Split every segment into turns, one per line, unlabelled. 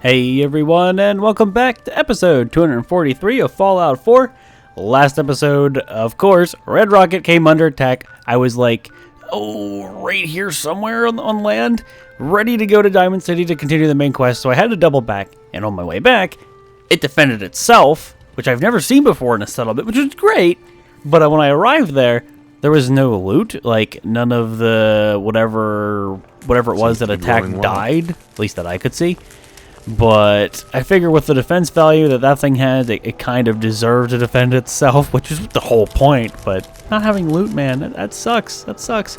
Hey everyone, and welcome back to episode 243 of Fallout 4. Last episode, of course, Red Rocket came under attack. I was like, right here somewhere on land, ready to go to Diamond City to continue the main quest, so I had to double back, and on my way back, it defended itself, which I've never seen before in a settlement, which was great, but when I arrived there was no loot, like none of the whatever it was that attacked died, at least that I could see. But I figure with the defense value that thing has, it kind of deserved to defend itself, which is the whole point. But not having loot, man, that sucks. That sucks.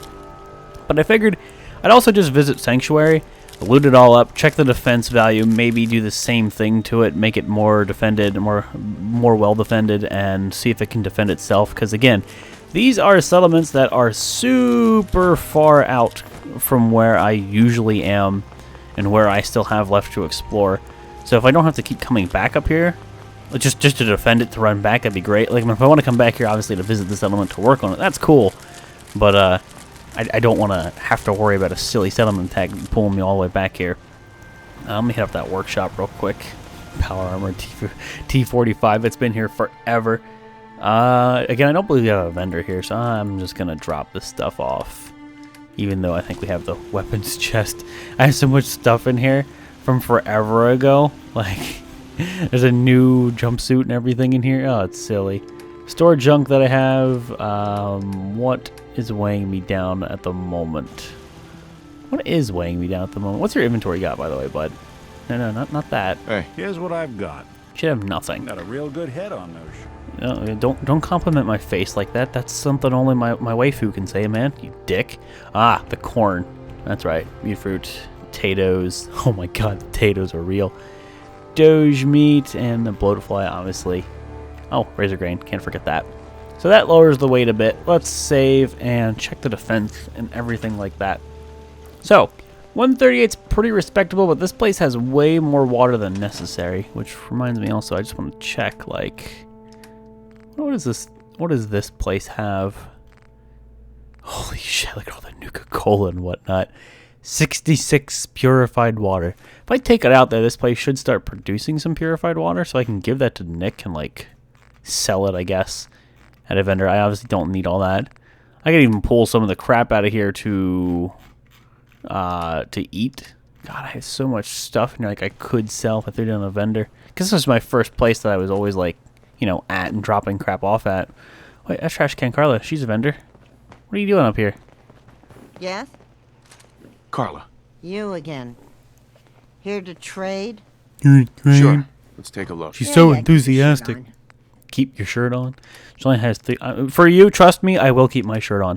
But I figured I'd also just visit Sanctuary, loot it all up, check the defense value, maybe do the same thing to it, make it more defended, more well defended, and see if it can defend itself. Because again, these are settlements that are super far out from where I usually am and where I still have left to explore. So if I don't have to keep coming back up here, just to defend it, to run back, that'd be great. Like if I want to come back here, obviously to visit this settlement, to work on it, that's cool. But I don't want to have to worry about a silly settlement attack pulling me all the way back here. Let me hit up that workshop real quick. Power armor T45, it's been here forever. Again, I don't believe we have a vendor here, so I'm just gonna drop this stuff off. Even though I think we have the weapons chest. I have so much stuff in here from forever ago. Like, there's a new jumpsuit and everything in here. Oh, it's silly. Store junk that I have. What is weighing me down at the moment? What is weighing me down at the moment? What's your inventory got, by the way, bud? No, not that.
Hey, here's what I've got.
Should have nothing.
Got a real good head on those.
No, don't compliment my face like that. That's something only my waifu can say, man. You dick. Ah, the corn. That's right. Meat fruit, potatoes. Oh my god, the potatoes are real. Doge meat and the bloatfly, obviously. Oh, razor grain. Can't forget that. So that lowers the weight a bit. Let's save and check the defense and everything like that. So, 138's pretty respectable, but this place has way more water than necessary, which reminds me also, I just want to check, like, what does this place have? Holy shit, look at all the Nuka-Cola and whatnot. 66 purified water. If I take it out there, this place should start producing some purified water, so I can give that to Nick and, like, sell it, I guess, at a vendor. I obviously don't need all that. I can even pull some of the crap out of here to eat. God, I have so much stuff in here, like, I could sell if I threw it on a vendor. Because this was my first place that I was always, like, you know, at and dropping crap off at. Wait, that's Trash Can Carla. She's a vendor. What are you doing up here?
Yes?
Carla.
You again. Here to trade?
Sure. Let's take a look.
She's so enthusiastic. Keep your shirt on. She only has for you, trust me, I will keep my shirt on.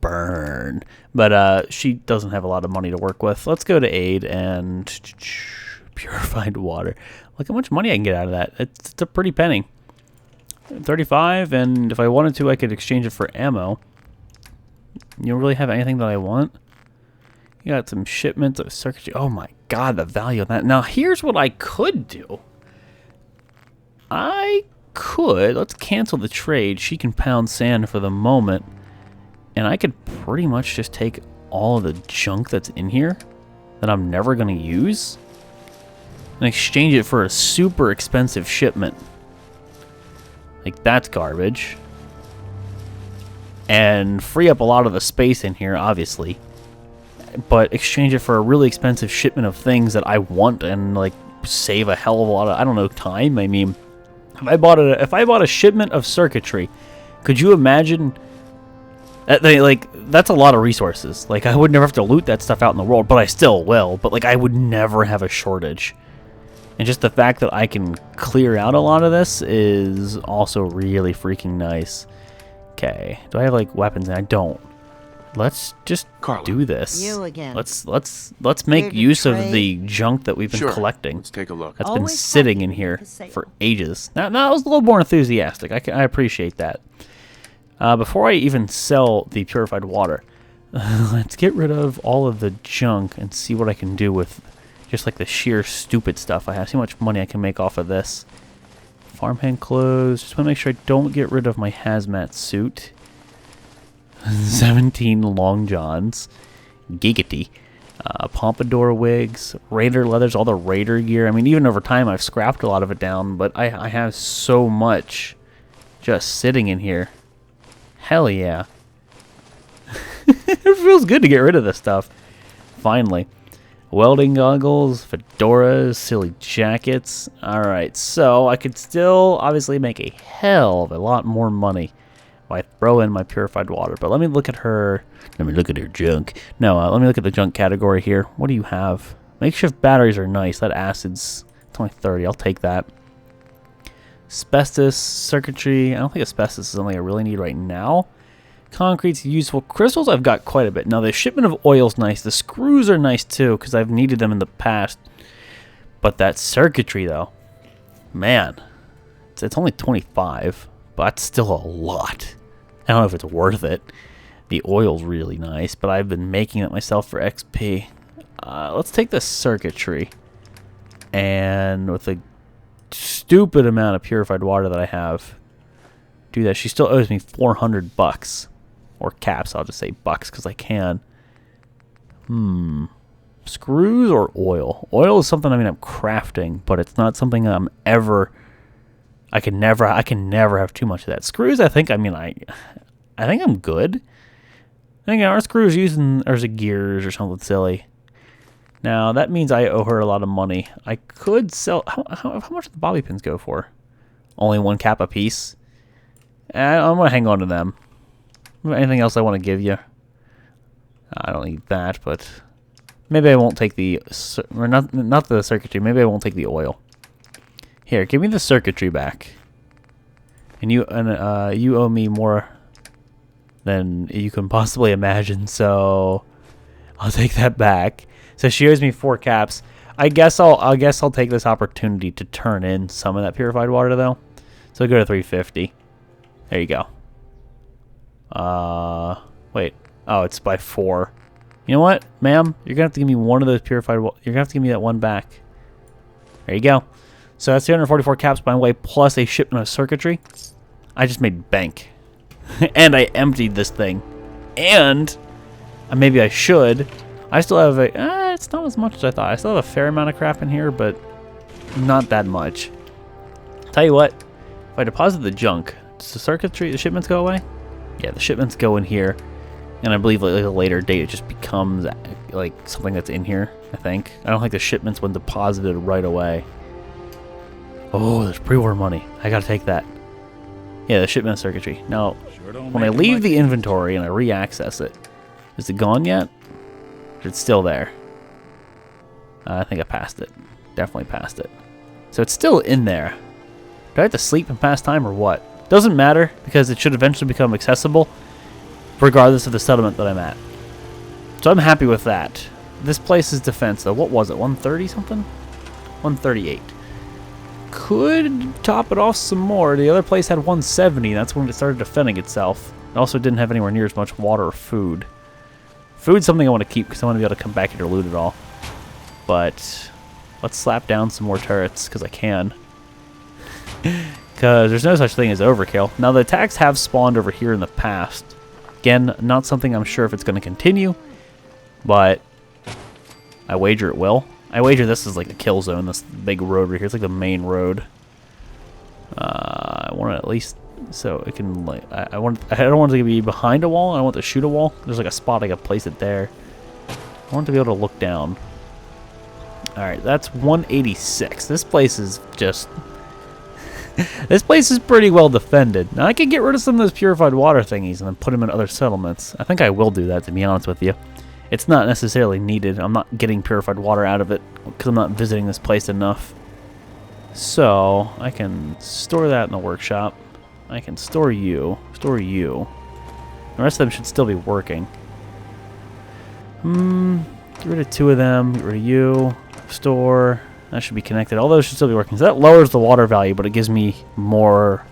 Burn. But she doesn't have a lot of money to work with. Let's go to aid and purified water. Look how much money I can get out of that. It's a pretty penny. 35, and if I wanted to, I could exchange it for ammo. You don't really have anything that I want? You got some shipments of circuitry. Oh my god, the value of that. Now, here's what I could do. Let's cancel the trade. She can pound sand for the moment. And I could pretty much just take all of the junk that's in here that I'm never going to use and exchange it for a super expensive shipment. Like, that's garbage. And free up a lot of the space in here, obviously. But exchange it for a really expensive shipment of things that I want and, like, save a hell of a lot of, I don't know, time. I mean, if I bought a shipment of circuitry, could you imagine? That's a lot of resources. Like, I would never have to loot that stuff out in the world, but I still will. But, like, I would never have a shortage. And just the fact that I can clear out a lot of this is also really freaking nice. Okay, do I have, like, weapons? I don't. Let's just do this.
You again.
Let's make use of the junk that we've been collecting.
Let's take a look.
That's been sitting in here for ages. Now, I was a little more enthusiastic. I appreciate that. Before I even sell the purified water, let's get rid of all of the junk and see what I can do with just like the sheer stupid stuff I have. See how much money I can make off of this. Farmhand clothes. Just want to make sure I don't get rid of my hazmat suit. 17 long johns. Giggity. Pompadour wigs, Raider leathers, all the Raider gear. I mean, even over time, I've scrapped a lot of it down, but I have so much just sitting in here. Hell yeah. It feels good to get rid of this stuff. Finally. Welding goggles, fedoras, silly jackets. Alright, so I could still obviously make a hell of a lot more money if I throw in my purified water. But let me look at her. Let me look at her junk. No, let me look at the junk category here. What do you have? Makeshift batteries are nice. That acid's only 30. I'll take that. Asbestos, circuitry. I don't think asbestos is something I really need right now. Concrete's useful. Crystals I've got quite a bit. Now the shipment of oil's nice. The screws are nice too because I've needed them in the past. But that circuitry though, man, it's only 25, but that's still a lot. I don't know if it's worth it. The oil's really nice, but I've been making it myself for XP. Let's take the circuitry, and with a stupid amount of purified water that I have, do that. She still owes me 400 bucks. Or caps, I'll just say bucks because I can. Screws or oil? Oil is something, I mean, I'm crafting, but it's not something I'm ever... I can never have too much of that. Screws, I think I'm good. I think our screws using there's a gears or something silly. Now that means I owe her a lot of money. I could sell. How much do the bobby pins go for? Only 1 cap a piece. I'm gonna hang on to them. Anything else I want to give you? I don't need that, but maybe I won't take the or not the circuitry. Maybe I won't take the oil. Here, give me the circuitry back. And you owe me more than you can possibly imagine, so I'll take that back. So she owes me 4 caps. I guess I'll take this opportunity to turn in some of that purified water though. So go to 350. There you go. Wait. Oh, it's by 4. You know what, ma'am? You're gonna have to give me one of those purified water. You're gonna have to give me that one back. There you go. So that's 344 caps by the way, plus a shipment of circuitry. I just made bank. And I emptied this thing. And maybe I should. I still have a... it's not as much as I thought. I still have a fair amount of crap in here, but not that much. Tell you what, if I deposit the junk, does the circuitry, the shipments go away? Yeah, the shipments go in here. And I believe like a later date it just becomes like something that's in here, I think. I don't think the shipments went deposited right away. Oh, there's pre-war money. I gotta take that. Yeah, the shipment of circuitry. Now, when I leave the inventory and I re-access it, is it gone yet? Or it's still there? I think I passed it. Definitely passed it. So it's still in there. Do I have to sleep and pass time or what? Doesn't matter, because it should eventually become accessible, regardless of the settlement that I'm at. So I'm happy with that. This place's defense, though, what was it? 130 something? 138. Could top it off some more. The other place had 170. That's when it started defending itself. It also didn't have anywhere near as much water or food. Food's something I want to keep because I want to be able to come back here to loot it all. But let's slap down some more turrets because I can. Because there's no such thing as overkill. Now the attacks have spawned over here in the past. Again, not something I'm sure if it's going to continue. But I wager it will. I wager this is like the kill zone, this big road right here. It's like the main road. I want to at least, so it can like, I don't want it to be behind a wall. I want to shoot a wall. There's like a spot I can place it there. I want to be able to look down. All right, that's 186. This place is just, this place is pretty well defended. Now I can get rid of some of those purified water thingies and then put them in other settlements. I think I will do that, to be honest with you. It's not necessarily needed. I'm not getting purified water out of it because I'm not visiting this place enough. So I can store that in the workshop. I can store you. Store you. The rest of them should still be working. Get rid of 2 of them. Get rid of you. Store. That should be connected. All those should still be working. So that lowers the water value, but it gives me more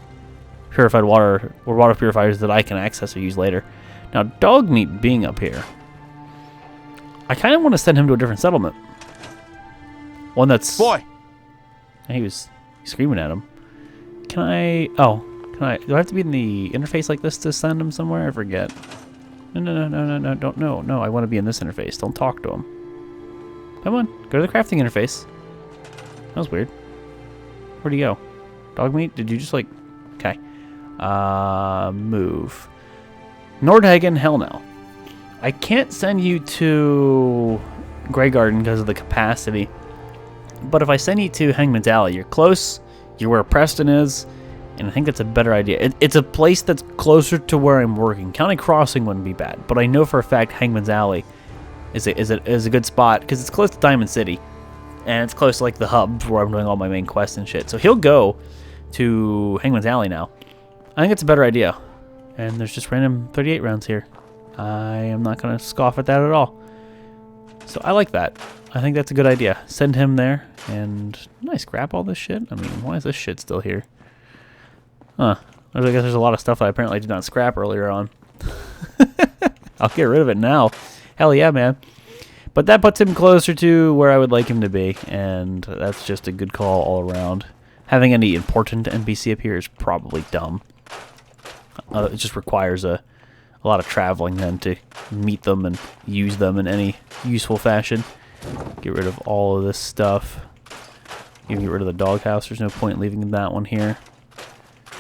purified water or water purifiers that I can access or use later. Now, dog meat being up here, I kind of want to send him to a different settlement. One that's...
Boy!
He was screaming at him. Can I... Oh. Can I... Do I have to be in the interface like this to send him somewhere? I forget. No, don't. No, I want to be in this interface. Don't talk to him. Come on, go to the crafting interface. That was weird. Where'd he go? Dog meat? Did you just like... Okay. Move. Nordhagen, hell no. I can't send you to Grey Garden because of the capacity. But if I send you to Hangman's Alley, you're close. You're where Preston is. And I think that's a better idea. It's a place that's closer to where I'm working. County Crossing wouldn't be bad. But I know for a fact Hangman's Alley is a good spot because it's close to Diamond City. And it's close to like the hub where I'm doing all my main quests and shit. So he'll go to Hangman's Alley now. I think it's a better idea. And there's just random 38 rounds here. I am not going to scoff at that at all. So I like that. I think that's a good idea. Send him there. And didn't I scrap all this shit? I mean, why is this shit still here? Huh. I guess there's a lot of stuff I apparently did not scrap earlier on. I'll get rid of it now. Hell yeah, man. But that puts him closer to where I would like him to be. And that's just a good call all around. Having any important NPC up here is probably dumb. It just requires a lot of traveling then to meet them and use them in any useful fashion. Get rid of all of this stuff. You can get rid of the doghouse. There's no point leaving that one here.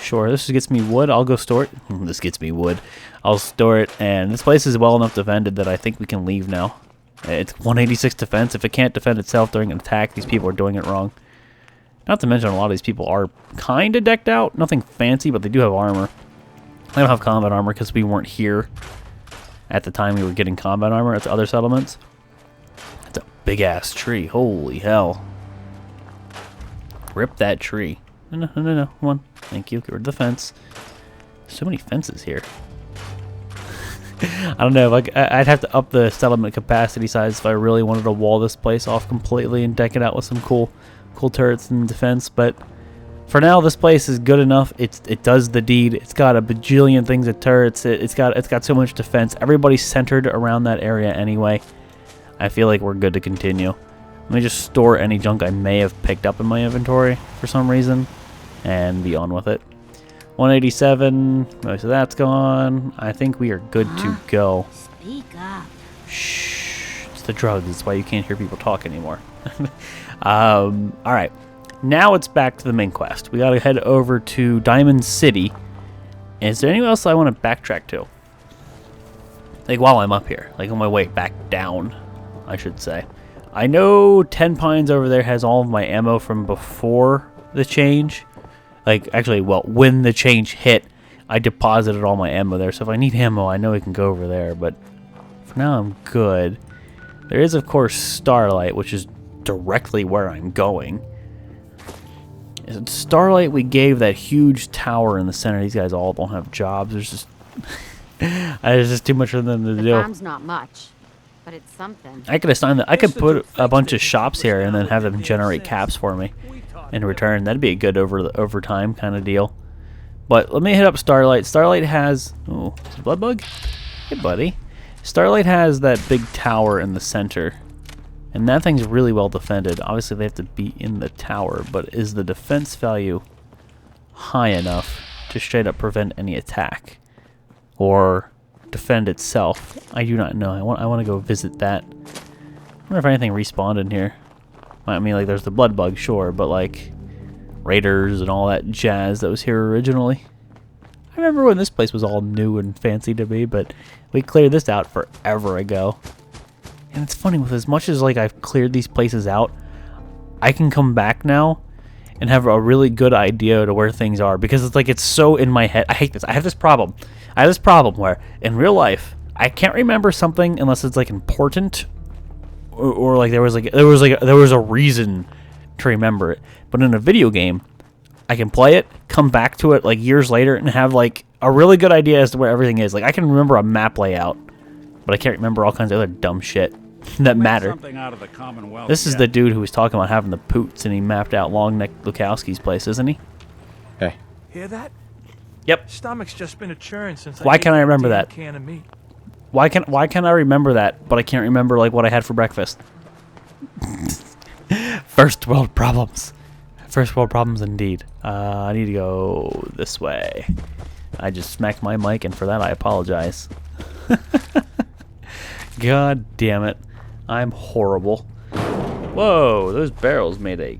Sure, this gets me wood. I'll go store it. This gets me wood. I'll store it. And this place is well enough defended that I think we can leave now. It's 186 defense. If it can't defend itself during an attack, these people are doing it wrong. Not to mention a lot of these people are kind of decked out. Nothing fancy, but they do have armor. They don't have combat armor because we weren't here at the time we were getting combat armor at the other settlements. It's a big-ass tree. Holy hell. Rip that tree. No. Come on. Thank you. Get rid of the fence. So many fences here. I don't know. I'd have to up the settlement capacity size if I really wanted to wall this place off completely and deck it out with some cool turrets and defense, but for now this place is good enough. It does the deed. It's got a bajillion things of turrets. It's got so much defense. Everybody's centered around that area anyway. I feel like we're good to continue. Let me just store any junk I may have picked up in my inventory for some reason and be on with it. 187, most of that's gone. I think we are good to go.
Speak up.
Shh, it's the drugs. That's why you can't hear people talk anymore. Alright, now it's back to the main quest. We gotta head over to Diamond City. Is there anywhere else I want to backtrack to? Like while I'm up here, like on my way back down, I should say. I know 10 Pines over there has all of my ammo from before the change. Like, actually, well, when the change hit, I deposited all my ammo there. So if I need ammo, I know I can go over there. But for now, I'm good. There is, of course, Starlight, which is directly where I'm going. Starlight, we gave that huge tower in the center. These guys all don't have jobs. There's just too much for them to do.
The farm's not much, but it's something.
I could assign that. I could put a bunch of shops here and then have them generate caps for me in return. That'd be a good overtime kind of deal. But let me hit up Starlight. Starlight has... Oh, is it a blood bug? Hey, buddy. Starlight has that big tower in the center. And that thing's really well defended. Obviously, they have to be in the tower. But is the defense value high enough to straight up prevent any attack? Or defend itself? I do not know. I want to go visit that. I wonder if anything respawned in here. I mean, like, there's the blood bug, sure. But, like, raiders and all that jazz that was here originally. I remember when this place was all new and fancy to me. But we cleared this out forever ago. And it's funny, with as much as like I've cleared these places out, I can come back now and have a really good idea to where things are, because it's like it's so in my head. I hate this. I have this problem. Where in real life I can't remember something unless it's like important or like there was a reason to remember it. But in a video game, I can play it, come back to it like years later and have like a really good idea as to where everything is. Like I can remember a map layout, but I can't remember all kinds of other dumb shit that matter. This is the dude who was talking about having the poots, and he mapped out Long Neck Lukowski's place, isn't he?
Hey.
Hear that?
Yep.
Stomach's just been a churn since
Why can't I remember that?
Can of meat.
Why can I remember that, but I can't remember like what I had for breakfast? First world problems. First world problems indeed. I need to go this way. I just smacked my mic, and for that I apologize. God damn it. I'm horrible. Whoa, those barrels made a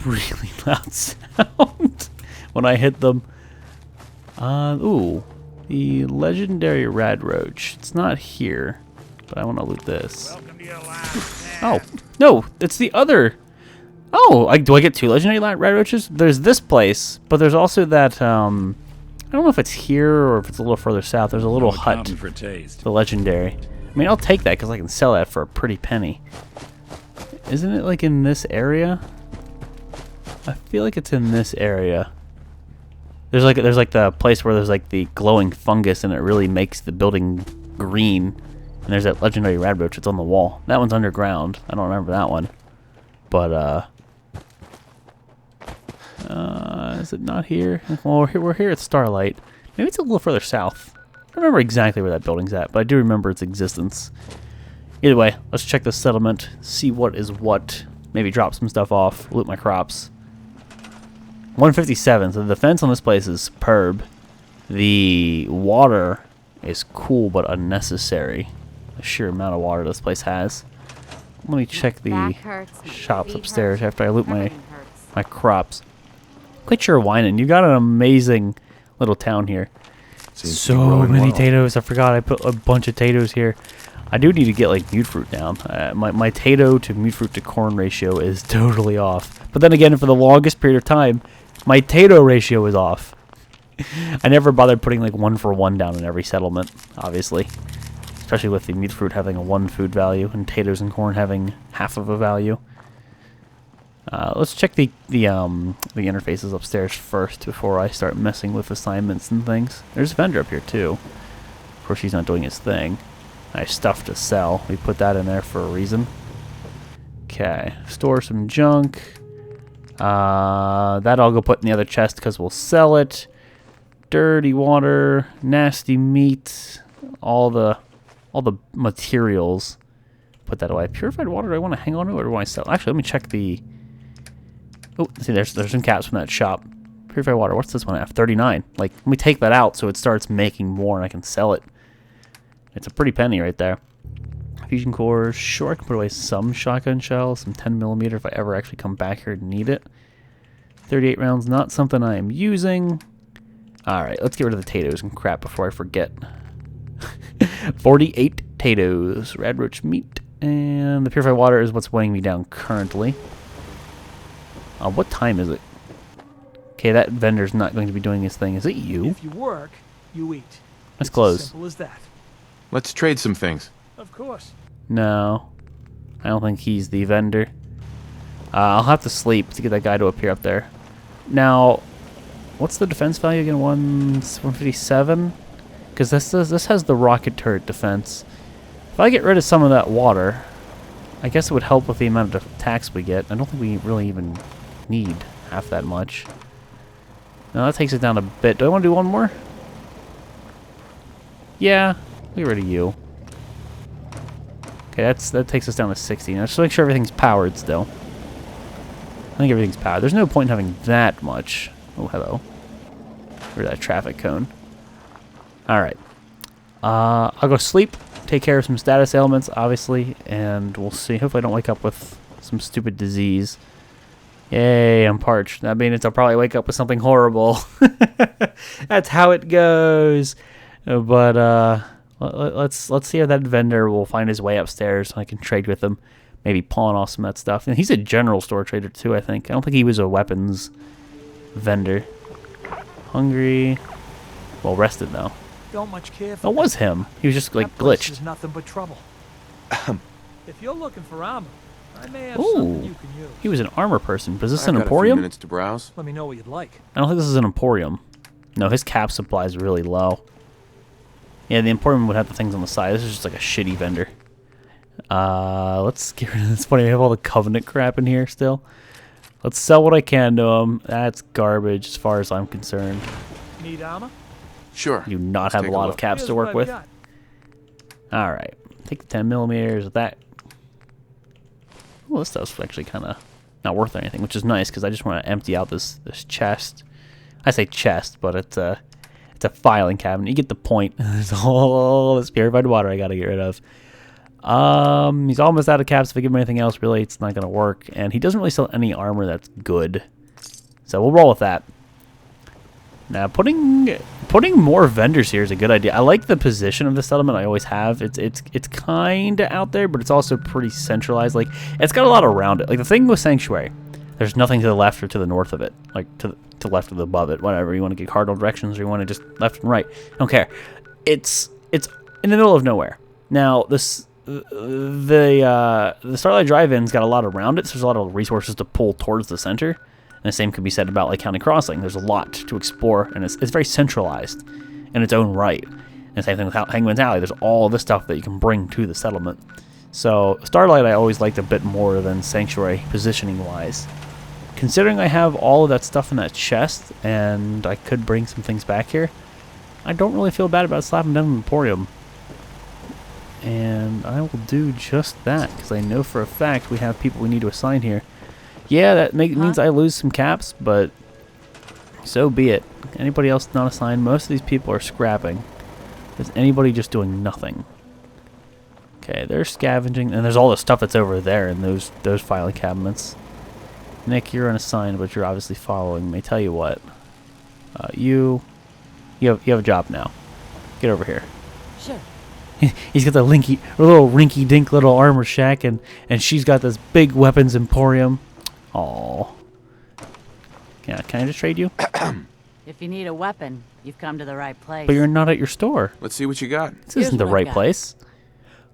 really loud sound when I hit them. Ooh, the legendary rad roach. It's not here, but I want to loot this. Oh, no, it's the other. Oh, do I get 2 legendary rad roaches? There's this place, but there's also that, I don't know if it's here or if it's a little further south. There's a little hut,
For taste.
the legendary. I mean, I'll take that because I can sell that for a pretty penny. Isn't it like in this area? I feel like it's in this area. There's like the place where there's like the glowing fungus and it really makes the building green. And there's that legendary rad roach that's on the wall. That one's underground. I don't remember that one. But is it not here? Well, we're here at Starlight. Maybe it's a little further south. I don't remember exactly where that building's at, but I do remember its existence. Either way, let's check the settlement, see what is what. Maybe drop some stuff off, loot my crops. 157, so the defense on this place is superb. The water is cool but unnecessary. The sheer amount of water this place has. Let me check the shops upstairs after I loot my crops. Quit your whining. You got an amazing little town here. So many potatoes. I forgot I put a bunch of potatoes here. I do need to get like mute fruit down. My tato to mute fruit to corn ratio is totally off. But then again, for the longest period of time, my tato ratio is off. I never bothered putting like 1-for-1 down in every settlement, obviously. Especially with the mute fruit having a 1 food value and potatoes and corn having half of a value. Let's check the interfaces upstairs first before I start messing with assignments and things. There's a vendor up here too. Of course, he's not doing his thing. Nice stuff to sell. We put that in there for a reason. Okay, store some junk. That I'll go put in the other chest because we'll sell it. Dirty water, nasty meat, all the materials. Put that away. Purified water. Do I want to hang on to it or do I want to sell? Actually, let me check the. Oh, see, there's some caps from that shop. Purified water. What's this one at? 39. Like, let me take that out so it starts making more and I can sell it. It's a pretty penny right there. Fusion cores. Sure, I can put away some shotgun shells, some 10mm if I ever actually come back here and need it. 38 rounds, not something I am using. Alright, let's get rid of the potatoes and crap before I forget. 48 potatoes. Rad roach meat. And the purified water is what's weighing me down currently. What time is it? Okay, that vendor's not going to be doing his thing. Is it you?
If you work, you eat.
Let's close.
As simple as that.
Let's trade some things.
Of course.
No. I don't think he's the vendor. I'll have to sleep to get that guy to appear up there. Now, what's the defense value again? 157? Because this has the rocket turret defense. If I get rid of some of that water, I guess it would help with the amount of attacks we get. I don't think we really even need half that much. Now that takes it down a bit. Do I want to do one more? Yeah, get rid of you. Okay, that takes us down to 60. Now just make sure everything's powered still. I think everything's powered. There's no point in having that much. Oh, hello. Rid of that traffic cone. Alright. I'll go sleep, take care of some status ailments, obviously, and we'll see. Hopefully I don't wake up with some stupid disease. Yay, I'm parched. That means I'll probably wake up with something horrible. That's how it goes. But let's see if that vendor will find his way upstairs so I can trade with him. Maybe pawn off some of that stuff. And he's a general store trader too, I think. I don't think he was a weapons vendor. Hungry. Well, rested though.
Don't much care for
That was him. He was just like
that place
glitched.
is nothing but trouble. If you're looking for armor, I may have
Ooh.
something you can use.
He was an armor person. But is this
I've
an
got a few
emporium?
minutes to browse.
Let me know what you'd like.
I don't think this is an emporium. No, his cap supply is really low. Yeah, the emporium would have the things on the side. This is just like a shitty vendor. Let's get rid of this. Funny, I have all the Covenant crap in here still. Let's sell what I can to him. That's garbage as far as I'm concerned.
Need armor?
Sure.
You do not
Let's
have
take
a lot of
look.
caps
Here's
to
what
work
I've
with.
got.
Alright. Take the 10mm of that. Well, this stuff's actually kind of not worth anything, which is nice because I just want to empty out this chest. I say chest, but it's a filing cabinet. You get the point. There's all this purified water I got to get rid of. He's almost out of caps. If I give him anything else, really, it's not going to work. And he doesn't really sell any armor that's good. So we'll roll with that. Now, putting more vendors here is a good idea. I like the position of the settlement. I always have. It's kind of out there, but it's also pretty centralized. Like, it's got a lot around it. Like, the thing with Sanctuary, there's nothing to the left or to the north of it. Like, to the left or above it. Whatever. You want to get cardinal directions or you want to just left and right. I don't care. It's in the middle of nowhere. Now, the Starlight Drive-in's got a lot around it, so there's a lot of resources to pull towards the center. And the same could be said about like County Crossing. There's a lot to explore, and it's very centralized in its own right. And the same thing with Hangman's Alley. There's all this stuff that you can bring to the settlement. So Starlight I always liked a bit more than Sanctuary positioning-wise. Considering I have all of that stuff in that chest, and I could bring some things back here, I don't really feel bad about slapping down an Emporium. And I will do just that, because I know for a fact we have people we need to assign here. Yeah, that means I lose some caps, but so be it. Anybody else not assigned? Most of these people are scrapping. Is anybody just doing nothing? Okay, they're scavenging, and there's all the stuff that's over there in those filing cabinets. Nick, you're unassigned, but you're obviously following me. Tell you what, you have a job now. Get over here.
Sure.
He's got the little rinky-dink little armor shack, and she's got this big weapons emporium. Oh, yeah. Can I just trade you?
If you need a weapon, you've come to the right place.
But you're not at your store.
Let's see what you got.
This isn't the right place.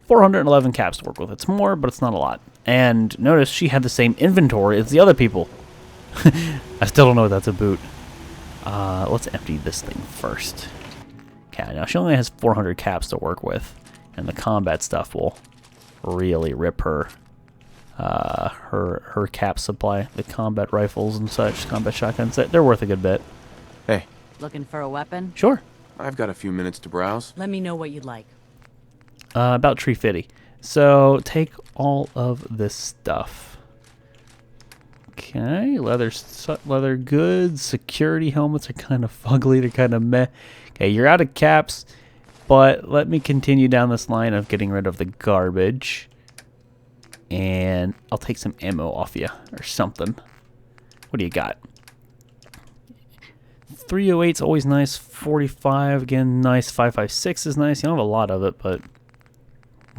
411 caps to work with. It's more, but it's not a lot. And notice she had the same inventory as the other people. I still don't know if that's a boot. Let's empty this thing first. Okay, now she only has 400 caps to work with, and the combat stuff will really rip her her cap supply. The combat rifles and such, combat shotguns, they're worth a good bit.
Hey,
Looking for a weapon?
Sure.
I've got a few minutes to browse.
Let me know what you'd like.
About 350. So take all of this stuff. Okay, leather goods, security helmets are kind of fugly, they're kind of meh. Okay, you're out of caps, but let me continue down this line of getting rid of the garbage. And I'll take some ammo off you, or something. What do you got? 308's always nice. 45, again, nice. 5.56 is nice. You don't have a lot of it, but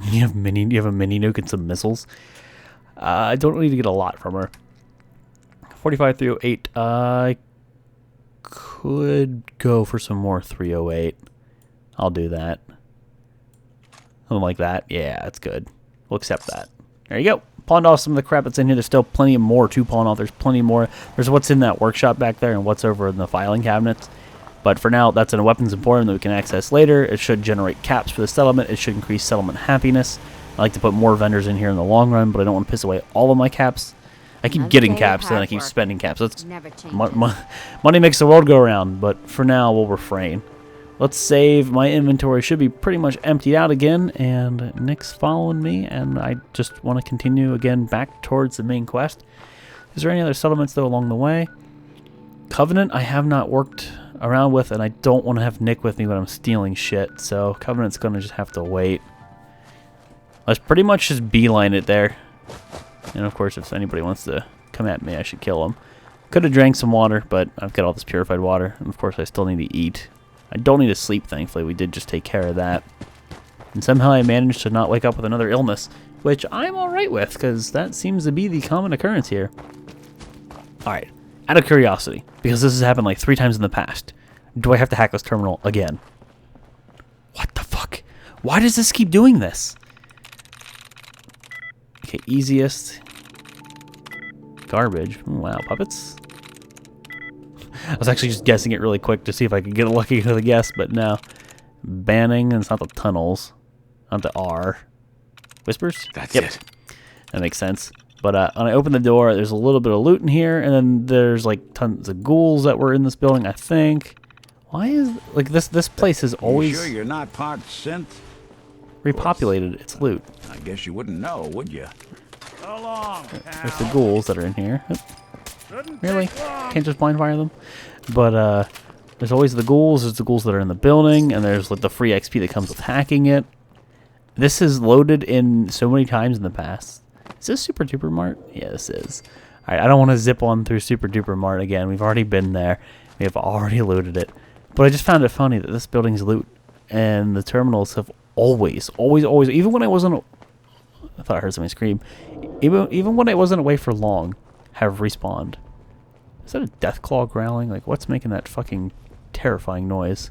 you have a mini nuke and some missiles. I don't need to get a lot from her. 45, 308. I could go for some more 308. I'll do that. Something like that. Yeah, that's good. We'll accept that. There you go. Pawned off some of the crap that's in here. There's still plenty more to pawn off. There's plenty more. There's what's in that workshop back there and what's over in the filing cabinets. But for now, that's in a weapons emporium that we can access later. It should generate caps for the settlement. It should increase settlement happiness. I like to put more vendors in here in the long run, but I don't want to piss away all of my caps. I keep getting caps, and then I keep spending caps. That's money makes the world go around, but for now, we'll refrain. Let's save. My inventory should be pretty much emptied out again, and Nick's following me, and I just want to continue again back towards the main quest. Is there any other settlements, though, along the way? Covenant, I have not worked around with, and I don't want to have Nick with me when I'm stealing shit, so Covenant's going to just have to wait. Let's pretty much just beeline it there. And, of course, if anybody wants to come at me, I should kill them. Could have drank some water, but I've got all this purified water, and, of course, I still need to eat. I don't need to sleep, thankfully. We did just take care of that. And somehow I managed to not wake up with another illness, which I'm alright with, because that seems to be the common occurrence here. Alright, out of curiosity, because this has happened like 3 times in the past, do I have to hack this terminal again? What the fuck? Why does this keep doing this? Okay, easiest. Garbage. Wow, puppets. I was actually just guessing it really quick to see if I could get lucky with a guess, but no. Banning, and it's not the tunnels. Not the R. Whispers?
That's it.
That makes sense. But when I open the door, there's a little bit of loot in here, and then there's like tons of ghouls that were in this building, I think. Why is, like, this place is always...
You sure you're not part synth?
Repopulated its loot.
I guess you wouldn't know, would you?
So long,
There's the ghouls that are in here. Really? Can't just blind fire them? But there's always the ghouls. There's the ghouls that are in the building, and there's like the free XP that comes with hacking it. This is loaded in so many times in the past. Is this Super Duper Mart? Yeah, this is. Alright, I don't want to zip on through Super Duper Mart again. We've already been there. We have already looted it. But I just found it funny that this building's loot and the terminals have always, even when I wasn't... I thought I heard somebody scream. Even when I wasn't away for long, have respawned. Is that a death claw growling? Like, what's making that fucking terrifying noise?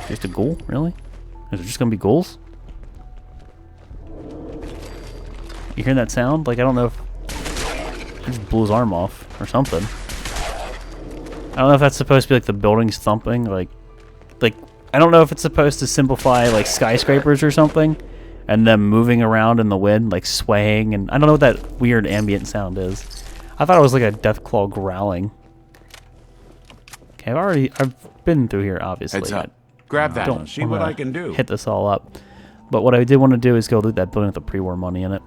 Just a ghoul? Really? Is it just gonna be ghouls? You hearing that sound? Like, I don't know if... I just blew his arm off or something. I don't know if that's supposed to be like the buildings thumping, like I don't know if it's supposed to simplify like skyscrapers or something, and them moving around in the wind, like swaying, and I don't know what that weird ambient sound is. I thought it was like a deathclaw growling. Okay, I've been through here, obviously.
Heads up. Grab that.
Don't
See what I can do.
hit this all up. But what I did want to do is go loot that building with the pre-war money in it.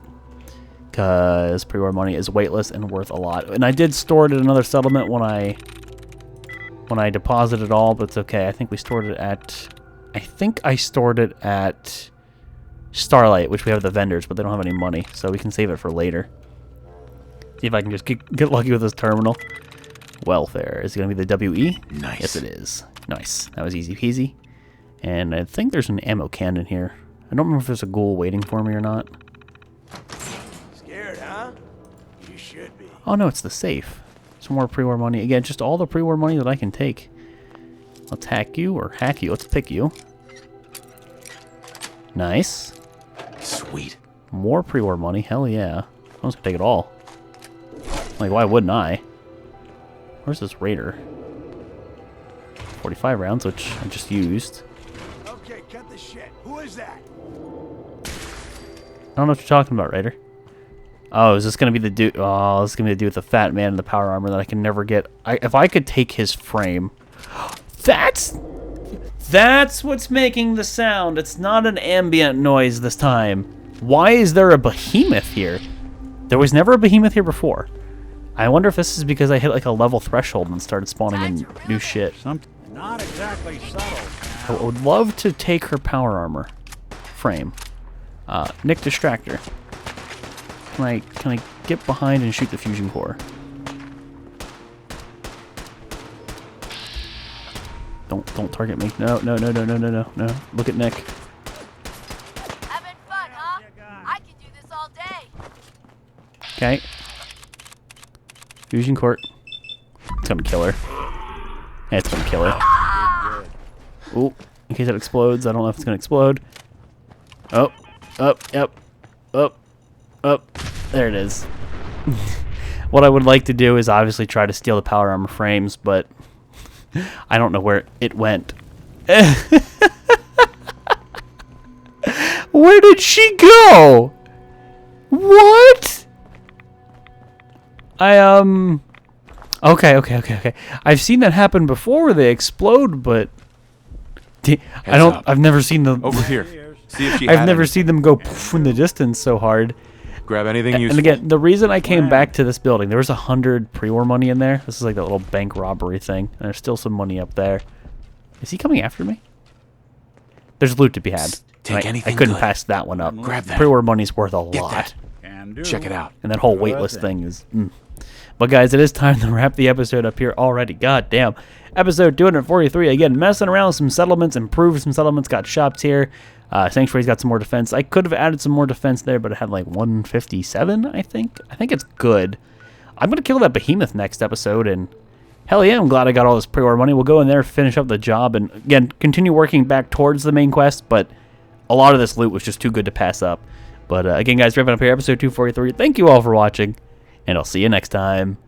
Because pre-war money is weightless and worth a lot. And I did store it in another settlement when I deposited it all, but it's okay. I think we stored it at... I think I stored it at Starlight, which we have the vendors, but they don't have any money, so we can save it for later. See if I can just get lucky with this terminal. Welfare. Is it going to be the WE?
Nice.
Yes, it is. Nice. That was easy peasy. And I think there's an ammo cannon here. I don't remember if there's a ghoul waiting for me or not.
Scared, huh? You should be.
Oh no, it's the safe. Some more pre-war money. Again, just all the pre-war money that I can take. Let's hack you or hack you. Let's pick you. Nice.
Sweet.
More pre-war money. Hell yeah. I was gonna take it all. Like, why wouldn't I? Where's this raider? 45 rounds, which I just used.
Okay, cut the shit. Who is that?
I don't know what you're talking about, Raider. Oh, is this gonna be the dude? Oh, this is gonna be the dude with the fat man and the power armor that I can never get. If I could take his frame, that's what's making the sound. It's not an ambient noise this time. Why is there a behemoth here? There was never a behemoth here before. I wonder if this is because I hit like a level threshold and started spawning in new shit.
Something not exactly subtle.
I would love to take her power armor frame. Nick Distractor. Can I get behind and shoot the fusion core? Don't target me. No. Look at Nick.
Having fun, huh? I can do this all day.
Okay. Fusion core. It's gonna kill her. Yeah, it's gonna kill her. Ooh, in case it explodes. I don't know if it's gonna explode. Oh, up, yep, up. There it is. What I would like to do is obviously try to steal the power armor frames, but I don't know where it went. Where did she go? What? Okay. I've seen that happen before where they explode, but I've never seen them
Over here. See if she
I've
had
never
anything.
seen them go poof in the distance so hard.
Grab anything
And
useful.
again, the reason I came back to this building, there was 100 pre-war money in there. This is like that little bank robbery thing. And there's still some money up there. Is he coming after me? There's loot to be had.
Take
I
anything
couldn't
good.
pass that one up.
Grab that.
Pre-war money's worth a
Get
lot.
that.
Can do.
Check it out.
And that whole weightless thing is... But guys, it is time to wrap the episode up here already. God damn. Episode 243. Again, messing around with some settlements, improved some settlements, got shops here. Sanctuary's got some more defense. I could have added some more defense there, but it had like 157, I think. I think it's good. I'm going to kill that behemoth next episode, and hell yeah, I'm glad I got all this pre-war money. We'll go in there, finish up the job, and again, continue working back towards the main quest, but a lot of this loot was just too good to pass up. But again, guys, wrapping up here, episode 243. Thank you all for watching, and I'll see you next time.